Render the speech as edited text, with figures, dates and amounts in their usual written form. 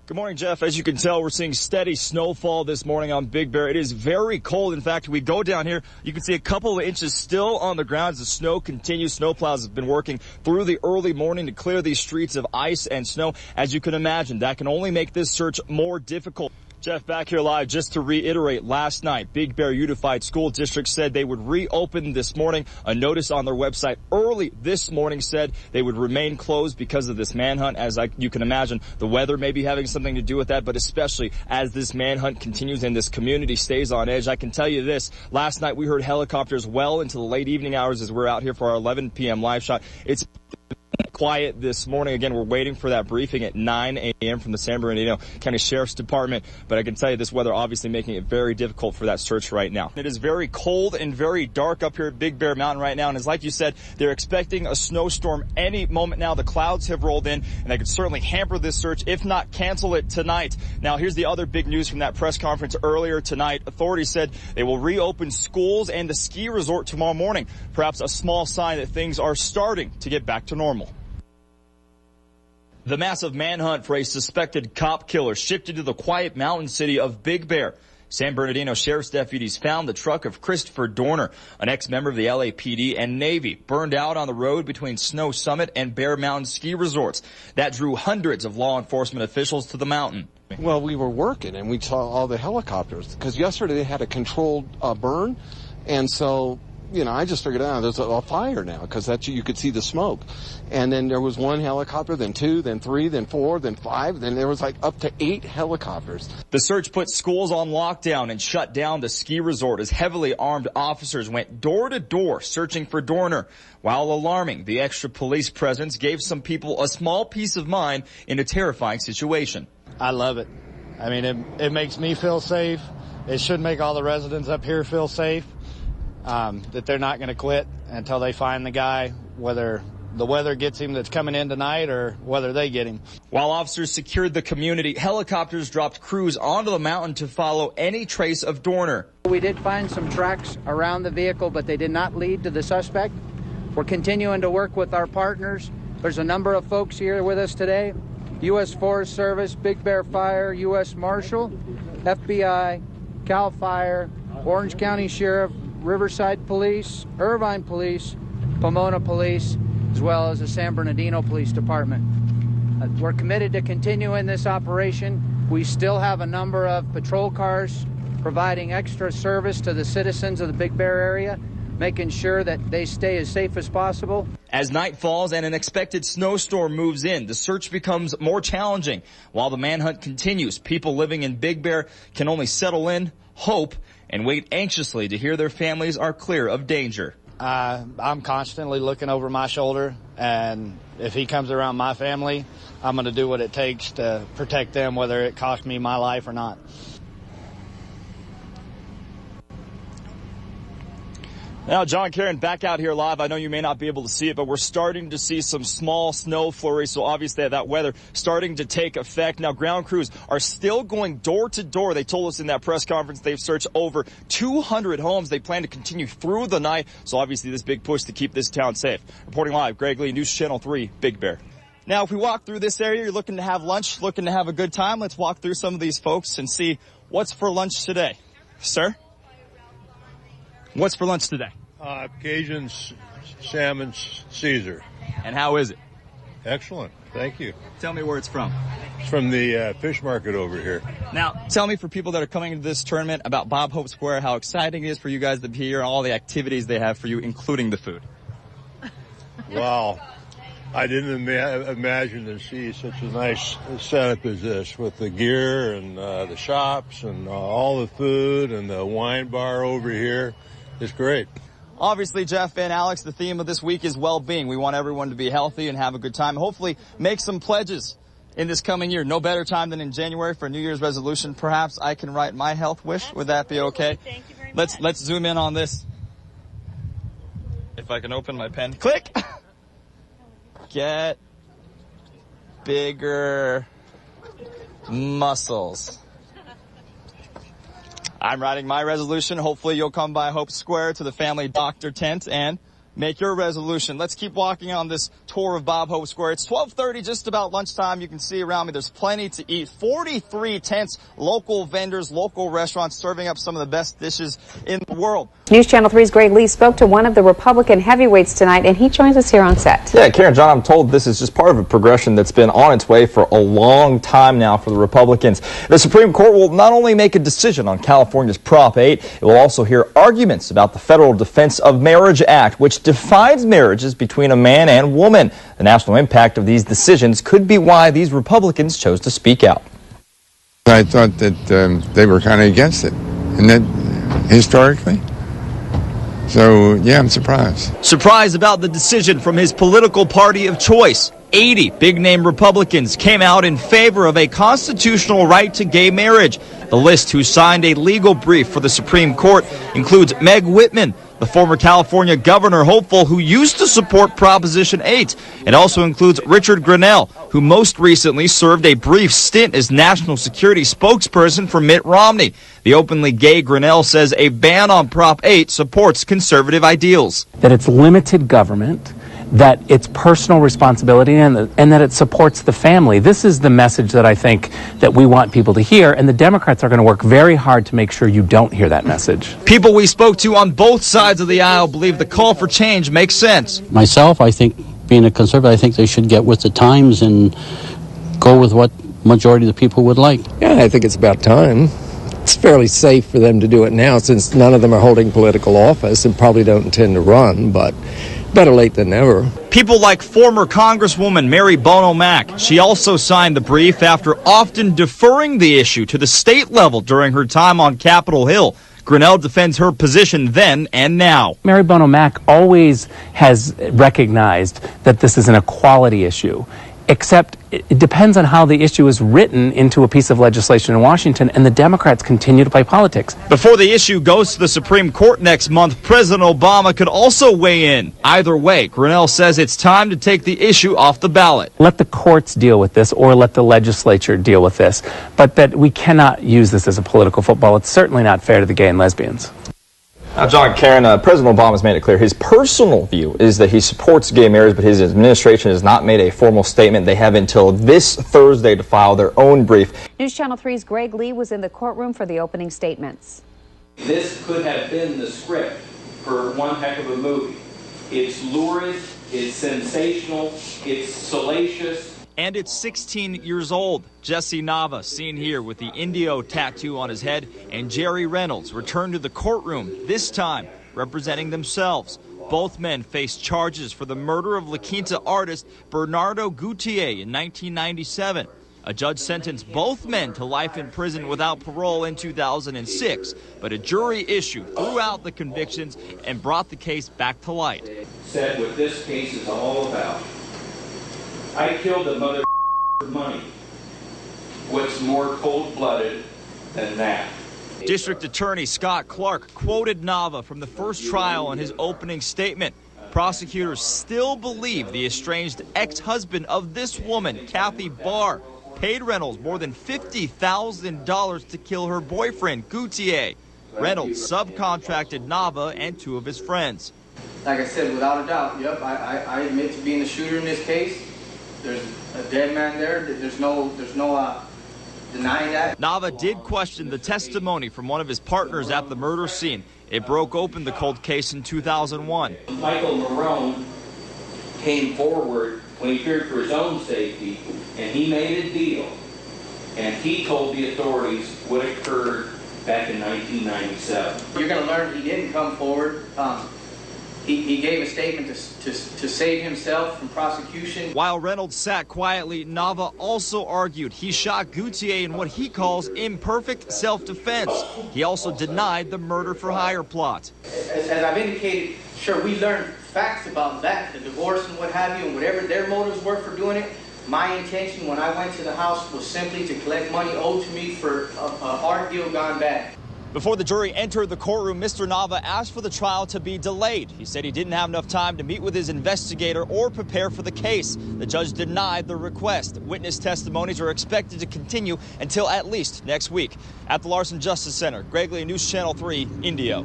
Good morning, Jeff. As you can tell, we're seeing steady snowfall this morning on Big Bear. It is very cold. In fact, we go down here, you can see a couple of inches still on the ground as the snow continues. Snowplows have been working through the early morning to clear these streets of ice and snow. As you can imagine, that can only make this search more difficult. Jeff, back here live. Just to reiterate, last night, Big Bear Unified School District said they would reopen this morning. A notice on their website early this morning said they would remain closed because of this manhunt. As you can imagine, the weather may be having something to do with that, but especially as this manhunt continues and this community stays on edge. I can tell you this, last night we heard helicopters well into the late evening hours as we're out here for our 11 p.m. live shot. It's quiet this morning. Again, we're waiting for that briefing at 9 a.m. from the San Bernardino County Sheriff's Department. But I can tell you this weather obviously making it very difficult for that search right now. It is very cold and very dark up here at Big Bear Mountain right now. And as like you said, they're expecting a snowstorm any moment now. The clouds have rolled in and that could certainly hamper this search, if not cancel it tonight. Now, here's the other big news from that press conference earlier tonight. Authorities said they will reopen schools and the ski resort tomorrow morning. Perhaps a small sign that things are starting to get back to normal. The massive manhunt for a suspected cop killer shifted to the quiet mountain city of Big Bear. San Bernardino Sheriff's deputies found the truck of Christopher Dorner, an ex-member of the LAPD and Navy, burned out on the road between Snow Summit and Bear Mountain ski resorts. That drew hundreds of law enforcement officials to the mountain. Well, we were working and we saw all the helicopters because yesterday they had a controlled burn, and so I just figured out there's a fire now because you could see the smoke. And then there was one helicopter, then two, then three, then four, then five. Then there was like up to 8 helicopters. The search put schools on lockdown and shut down the ski resort as heavily armed officers went door to door searching for Dorner. While alarming, the extra police presence gave some people a small peace of mind in a terrifying situation. I love it. I mean, it makes me feel safe. It should make all the residents up here feel safe. That they're not going to quit until they find the guy, whether the weather gets him that's coming in tonight or whether they get him. While officers secured the community, helicopters dropped crews onto the mountain to follow any trace of Dorner. We did find some tracks around the vehicle, but they did not lead to the suspect. We're continuing to work with our partners. There's a number of folks here with us today. U.S. Forest Service, Big Bear Fire, U.S. Marshal, FBI, CAL FIRE, Orange County Sheriff, Riverside Police, Irvine Police, Pomona Police, as well as the San Bernardino Police Department. We're committed to continuing this operation. We still have a number of patrol cars providing extra service to the citizens of the Big Bear area, making sure that they stay as safe as possible. As night falls and an expected snowstorm moves in, the search becomes more challenging. While the manhunt continues, people living in Big Bear can only settle in, hope, and wait anxiously to hear their families are clear of danger. I'm constantly looking over my shoulder, and if he comes around my family, I'm going to do what it takes to protect them, whether it costs me my life or not. Now, John Karen, back out here live. I know you may not be able to see it, but we're starting to see some small snow flurries. So obviously that weather starting to take effect. Now, ground crews are still going door to door. They told us in that press conference they've searched over 200 homes. They plan to continue through the night. So obviously this big push to keep this town safe. Reporting live, Greg Lee, News Channel 3, Big Bear. Now, if we walk through this area, you're looking to have lunch, looking to have a good time. Let's walk through some of these folks and see what's for lunch today. Sir? What's for lunch today? Cajun salmon Caesar. And how is it? Excellent. Thank you. Tell me where it's from. It's from the fish market over here. Now, tell me, for people that are coming to this tournament, about Bob Hope Square, how exciting it is for you guys to be here, all the activities they have for you, including the food. Wow. I didn't imagine to see such a nice setup as this with the gear and the shops and all the food and the wine bar over here. It's great. Obviously, Jeff and Alex, the theme of this week is well-being. We want everyone to be healthy and have a good time. Hopefully make some pledges in this coming year. No better time than in January for a New Year's resolution. Perhaps I can write my health wish. Absolutely. Would that be okay? Thank you very much. Let's zoom in on this. If I can open my pen. Click! Get bigger muscles. I'm writing my resolution. Hopefully you'll come by Hope Square to the Family Doctor tent and make your resolution. Let's keep walking on this tour of Bob Hope Square. It's 12:30, just about lunchtime. You can see around me there's plenty to eat. 43 tents, local vendors, local restaurants serving up some of the best dishes in the world. News Channel 3's Greg Lee spoke to one of the Republican heavyweights tonight, and he joins us here on set. Yeah, Karen, John, I'm told this is just part of a progression that's been on its way for a long time now for the Republicans. The Supreme Court will not only make a decision on California's Prop 8, it will also hear arguments about the Federal Defense of Marriage Act, which defines marriages between a man and woman. The national impact of these decisions could be why these Republicans chose to speak out. I thought that they were kind of against it, and that historically. So, yeah, I'm surprised. Surprised about the decision from his political party of choice. 80 big-name Republicans came out in favor of a constitutional right to gay marriage. The list who signed a legal brief for the Supreme Court includes Meg Whitman, the former California governor hopeful who used to support Proposition 8. It also includes Richard Grenell, who most recently served a brief stint as national security spokesperson for Mitt Romney. The openly gay Grenell says a ban on Prop 8 supports conservative ideals. That it's limited government, that it's personal responsibility, and that it supports the family. This is the message that I think that we want people to hear, and the Democrats are going to work very hard to make sure you don't hear that message. People we spoke to on both sides of the aisle believe the call for change makes sense. Myself, I think, being a conservative, I think they should get with the times and go with what majority of the people would like. Yeah, I think it's about time. It's fairly safe for them to do it now, since none of them are holding political office and probably don't intend to run, but better late than never. People like former Congresswoman Mary Bono Mack. She also signed the brief after often deferring the issue to the state level during her time on Capitol Hill. Grenell defends her position then and now. Mary Bono Mack always has recognized that this is an equality issue, except it depends on how the issue is written into a piece of legislation in Washington, and the Democrats continue to play politics. Before the issue goes to the Supreme Court next month, President Obama could also weigh in. Either way, Grenell says it's time to take the issue off the ballot. Let the courts deal with this, or let the legislature deal with this, but that we cannot use this as a political football. It's certainly not fair to the gay and lesbians. Now, John, Karen, President Obama has made it clear his personal view is that he supports gay marriage, but his administration has not made a formal statement. They have until this Thursday to file their own brief. News Channel 3's Greg Lee was in the courtroom for the opening statements. This could have been the script for one heck of a movie. It's lurid, it's sensational, it's salacious. And it's 16 years old. Jesse Nava, seen here with the Indio tattoo on his head, and Jerry Reynolds returned to the courtroom, this time representing themselves. Both men faced charges for the murder of La Quinta artist Bernardo Gutier in 1997. A judge sentenced both men to life in prison without parole in 2006, but a jury issue threw out the convictions and brought the case back to light. Said what this case is all about. I killed the mother for money. What's more cold-blooded than that? District Attorney Scott Clark quoted Nava from the first trial in his opening statement. Prosecutors still believe the estranged ex-husband of this woman, Kathy Barr, paid Reynolds more than $50,000 to kill her boyfriend, Gutier. Reynolds subcontracted Nava and two of his friends. Like I said, without a doubt, yep, I admit to being the shooter in this case. There's a dead man there. There's no denying that. Nava did question the testimony from one of his partners at the murder scene. It broke open the cold case in 2001. Michael Marone came forward when he feared for his own safety, and he made a deal, and he told the authorities what occurred back in 1997. You're going to learn he didn't come forward. He gave a statement to save himself from prosecution. While Reynolds sat quietly, Nava also argued he shot Gutier in what he calls imperfect self-defense. He also denied the murder-for-hire plot. As I've indicated, sure, we learned facts about that, the divorce and what have you, and whatever their motives were for doing it. My intention when I went to the house was simply to collect money owed to me for a hard deal gone bad. Before the jury entered the courtroom, Mr. Nava asked for the trial to be delayed. He said he didn't have enough time to meet with his investigator or prepare for the case. The judge denied the request. Witness testimonies are expected to continue until at least next week. At the Larson Justice Center, Greg Lee, News Channel 3, Indio.